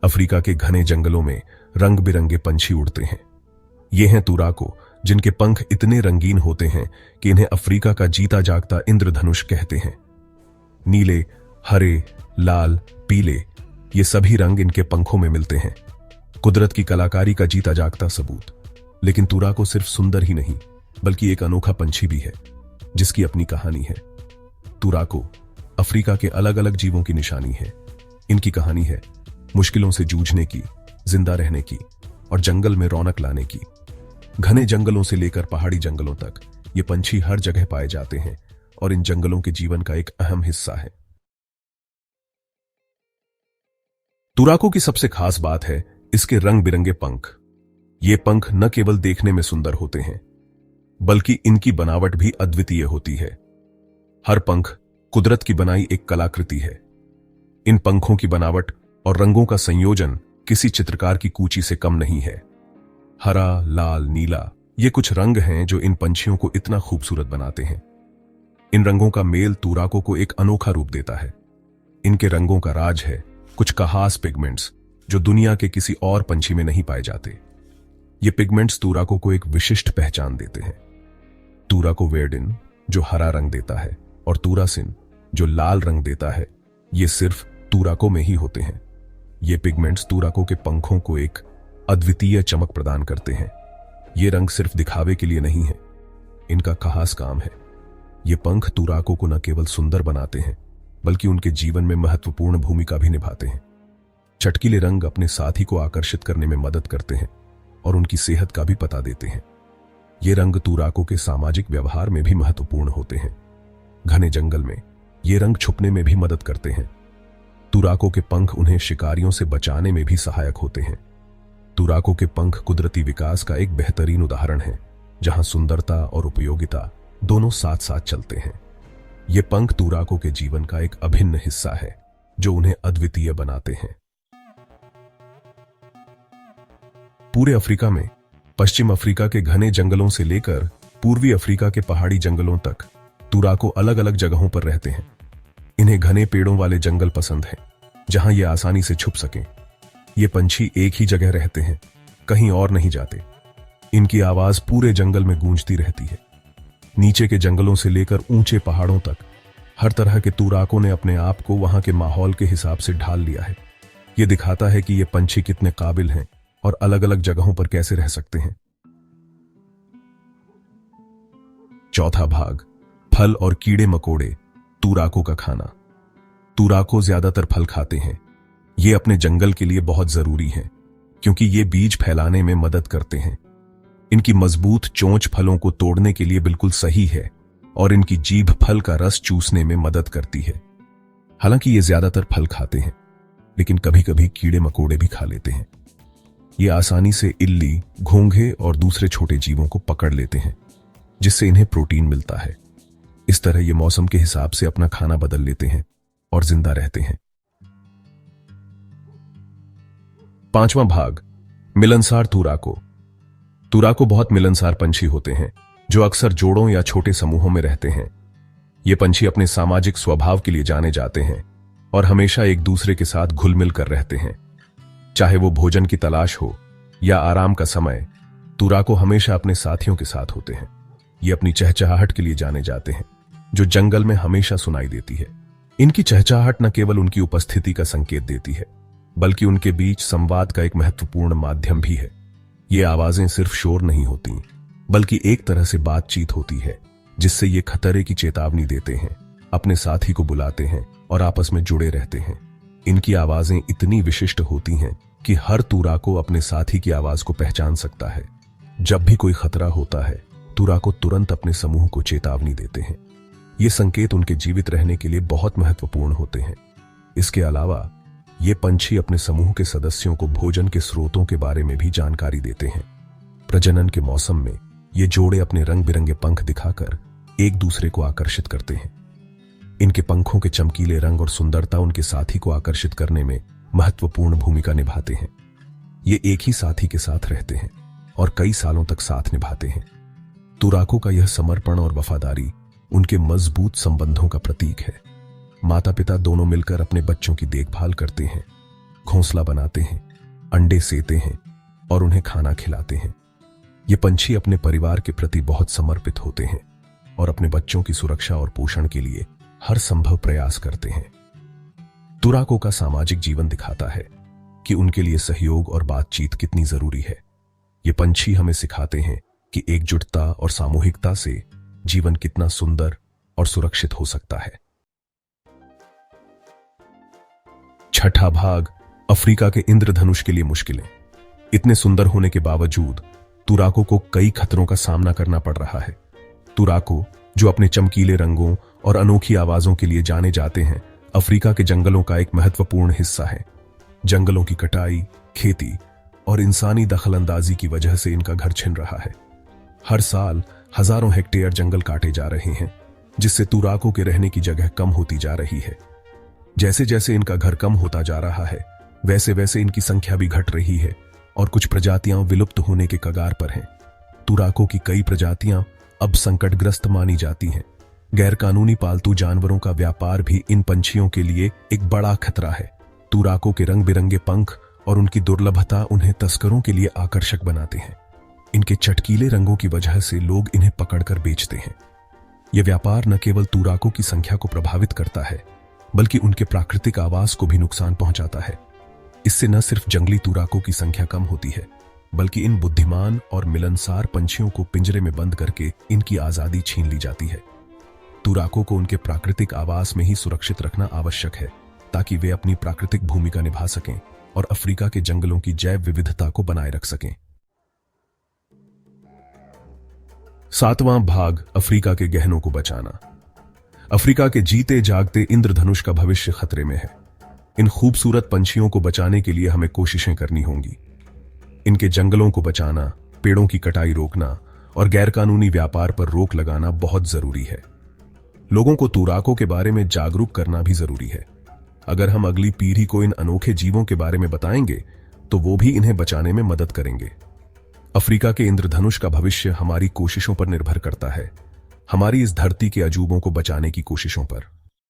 Africa के घने जंगलों में रंग बिरंगे पंछी उड़ते हैं। ये हैं तुराको, जिनके पंख इतने रंगीन होते हैं कि इन्हें अफ्रीका का जीता जागता इंद्रधनुष कहते हैं। नीले, हरे, लाल, पीले, ये सभी रंग इनके पंखों में मिलते हैं। कुदरत की कलाकारी का जीता जागता सबूत। लेकिन तुराको सिर्फ सुंदर ही नहीं, बल्कि एक अनोखा पंछी भी है, जिसकी अपनी कहानी है। तुराको अफ्रीका के अलग अलग जीवों की निशानी है। इनकी कहानी है मुश्किलों से जूझने की, जिंदा रहने की और जंगल में रौनक लाने की। घने जंगलों से लेकर पहाड़ी जंगलों तक ये पंछी हर जगह पाए जाते हैं और इन जंगलों के जीवन का एक अहम हिस्सा है। तुराको की सबसे खास बात है इसके रंग बिरंगे पंख। ये पंख न केवल देखने में सुंदर होते हैं, बल्कि इनकी बनावट भी अद्वितीय होती है। हर पंख कुदरत की बनाई एक कलाकृति है। इन पंखों की बनावट और रंगों का संयोजन किसी चित्रकार की कूची से कम नहीं है। हरा, लाल, नीला, ये कुछ रंग हैं जो इन पंछियों को इतना खूबसूरत बनाते हैं। इन रंगों का मेल तुराको को एक अनोखा रूप देता है। इनके रंगों का राज है कुछ खास पिगमेंट्स जो दुनिया के किसी और पंछी में नहीं पाए जाते। ये पिगमेंट्स तुराको को एक विशिष्ट पहचान देते हैं। तुराको वेर्डिन जो हरा रंग देता है और तुरासिन जो लाल रंग देता है, ये सिर्फ तुराको में ही होते हैं। ये पिगमेंट्स तुराको के पंखों को एक अद्वितीय चमक प्रदान करते हैं। ये रंग सिर्फ दिखावे के लिए नहीं है, इनका खास काम है। ये पंख तुराको को न केवल सुंदर बनाते हैं, बल्कि उनके जीवन में महत्वपूर्ण भूमिका भी निभाते हैं। चटकीले रंग अपने साथी को आकर्षित करने में मदद करते हैं और उनकी सेहत का भी पता देते हैं। ये रंग तुराको के सामाजिक व्यवहार में भी महत्वपूर्ण होते हैं। घने जंगल में ये रंग छुपने में भी मदद करते हैं। तुराको के पंख उन्हें शिकारियों से बचाने में भी सहायक होते हैं। तुराको के पंख कुदरती विकास का एक बेहतरीन उदाहरण है, जहां सुंदरता और उपयोगिता दोनों साथ साथ चलते हैं। ये पंख तुराको के जीवन का एक अभिन्न हिस्सा है, जो उन्हें अद्वितीय बनाते हैं। पूरे अफ्रीका में पश्चिम अफ्रीका के घने जंगलों से लेकर पूर्वी अफ्रीका के पहाड़ी जंगलों तक तुराको अलग अलग जगहों पर रहते हैं। इन्हें घने पेड़ों वाले जंगल पसंद हैं, जहां ये आसानी से छुप सकें। ये पंछी एक ही जगह रहते हैं, कहीं और नहीं जाते। इनकी आवाज पूरे जंगल में गूंजती रहती है। नीचे के जंगलों से लेकर ऊंचे पहाड़ों तक हर तरह के तुराको ने अपने आप को वहां के माहौल के हिसाब से ढाल लिया है। ये दिखाता है कि ये पंछी कितने काबिल हैं और अलग अलग जगहों पर कैसे रह सकते हैं। चौथा भाग, फल और कीड़े मकोड़े, तुराको का खाना। तुराको ज्यादातर फल खाते हैं। ये अपने जंगल के लिए बहुत जरूरी हैं, क्योंकि ये बीज फैलाने में मदद करते हैं। इनकी मजबूत चोंच फलों को तोड़ने के लिए बिल्कुल सही है और इनकी जीभ फल का रस चूसने में मदद करती है। हालांकि ये ज्यादातर फल खाते हैं, लेकिन कभी कभी कीड़े मकोड़े भी खा लेते हैं। ये आसानी से इल्ली, घोंघे और दूसरे छोटे जीवों को पकड़ लेते हैं, जिससे इन्हें प्रोटीन मिलता है। इस तरह ये मौसम के हिसाब से अपना खाना बदल लेते हैं और जिंदा रहते हैं। पांचवां भाग, मिलनसार तुराको। तुराको बहुत मिलनसार पंछी होते हैं, जो अक्सर जोड़ों या छोटे समूहों में रहते हैं। ये पंछी अपने सामाजिक स्वभाव के लिए जाने जाते हैं और हमेशा एक दूसरे के साथ घुल मिल कर रहते हैं। चाहे वो भोजन की तलाश हो या आराम का समय, तुराको हमेशा अपने साथियों के साथ होते हैं। ये अपनी चहचहाहट के लिए जाने जाते हैं, जो जंगल में हमेशा सुनाई देती है। इनकी चहचहाहट न केवल उनकी उपस्थिति का संकेत देती है, बल्कि उनके बीच संवाद का एक महत्वपूर्ण माध्यम भी है। ये आवाजें सिर्फ शोर नहीं होती, बल्कि एक तरह से बातचीत होती है, जिससे ये खतरे की चेतावनी देते हैं, अपने साथी को बुलाते हैं और आपस में जुड़े रहते हैं। इनकी आवाजें इतनी विशिष्ट होती हैं कि हर तुराको अपने साथी की आवाज को पहचान सकता है। जब भी कोई खतरा होता है, तुराको तुरंत अपने समूह को चेतावनी देते हैं। ये संकेत उनके जीवित रहने के लिए बहुत महत्वपूर्ण होते हैं। इसके अलावा ये पंछी अपने समूह के सदस्यों को भोजन के स्रोतों के बारे में भी जानकारी देते हैं। प्रजनन के मौसम में ये जोड़े अपने रंग बिरंगे पंख दिखाकर एक दूसरे को आकर्षित करते हैं। इनके पंखों के चमकीले रंग और सुंदरता उनके साथी को आकर्षित करने में महत्वपूर्ण भूमिका निभाते हैं। ये एक ही साथी के साथ रहते हैं और कई सालों तक साथ निभाते हैं। तुराको का यह समर्पण और वफादारी उनके मजबूत संबंधों का प्रतीक है। माता पिता दोनों मिलकर अपने बच्चों की देखभाल करते हैं घोंसला बनाते हैं, अंडे सेते हैं और उन्हें खाना खिलाते हैं। ये पंछी अपने परिवार के प्रति बहुत समर्पित होते हैं और अपने बच्चों की सुरक्षा और पोषण के लिए हर संभव प्रयास करते हैं। तुराकों का सामाजिक जीवन दिखाता है कि उनके लिए सहयोग और बातचीत कितनी जरूरी है। ये पंछी हमें सिखाते हैं कि एकजुटता और सामूहिकता से जीवन कितना सुंदर और सुरक्षित हो सकता है। छठा भाग, अफ्रीका के इंद्रधनुष के लिए मुश्किलें। इतने सुंदर होने के बावजूद तुराकों को कई खतरों का सामना करना पड़ रहा है। तुराको, जो अपने चमकीले रंगों और अनोखी आवाजों के लिए जाने जाते हैं, अफ्रीका के जंगलों का एक महत्वपूर्ण हिस्सा है। जंगलों की कटाई, खेती और इंसानी दखलंदाजी की वजह से इनका घर छिन रहा है। हर साल हजारों हेक्टेयर जंगल काटे जा रहे हैं, जिससे तुराकों के रहने की जगह कम होती जा रही है। जैसे जैसे इनका घर कम होता जा रहा है, वैसे वैसे इनकी संख्या भी घट रही है और कुछ प्रजातियां विलुप्त होने के कगार पर हैं। तुराकों की कई प्रजातियां अब संकटग्रस्त मानी जाती हैं। गैरकानूनी पालतू जानवरों का व्यापार भी इन पंछियों के लिए एक बड़ा खतरा है। तुराकों के रंग बिरंगे पंख और उनकी दुर्लभता उन्हें तस्करों के लिए आकर्षक बनाते हैं। इनके चटकीले रंगों की वजह से लोग इन्हें पकड़कर बेचते हैं। यह व्यापार न केवल तुराकों की संख्या को प्रभावित करता है, बल्कि उनके प्राकृतिक आवास को भी नुकसान पहुंचाता है। इससे न सिर्फ जंगली तुराकों की संख्या कम होती है, बल्कि इन बुद्धिमान और मिलनसार पंछियों को पिंजरे में बंद करके इनकी आजादी छीन ली जाती है। तुराकों को उनके प्राकृतिक आवास में ही सुरक्षित रखना आवश्यक है, ताकि वे अपनी प्राकृतिक भूमिका निभा सकें और अफ्रीका के जंगलों की जैव विविधता को बनाए रख सकें। सातवां भाग, अफ्रीका के गहनों को बचाना। अफ्रीका के जीते जागते इंद्रधनुष का भविष्य खतरे में है। इन खूबसूरत पंछियों को बचाने के लिए हमें कोशिशें करनी होंगी। इनके जंगलों को बचाना, पेड़ों की कटाई रोकना और गैरकानूनी व्यापार पर रोक लगाना बहुत जरूरी है। लोगों को तुराकों के बारे में जागरूक करना भी जरूरी है। अगर हम अगली पीढ़ी को इन अनोखे जीवों के बारे में बताएंगे, तो वो भी इन्हें बचाने में मदद करेंगे। अफ्रीका के इंद्रधनुष का भविष्य हमारी कोशिशों पर निर्भर करता है, हमारी इस धरती के अजूबों को बचाने की कोशिशों पर।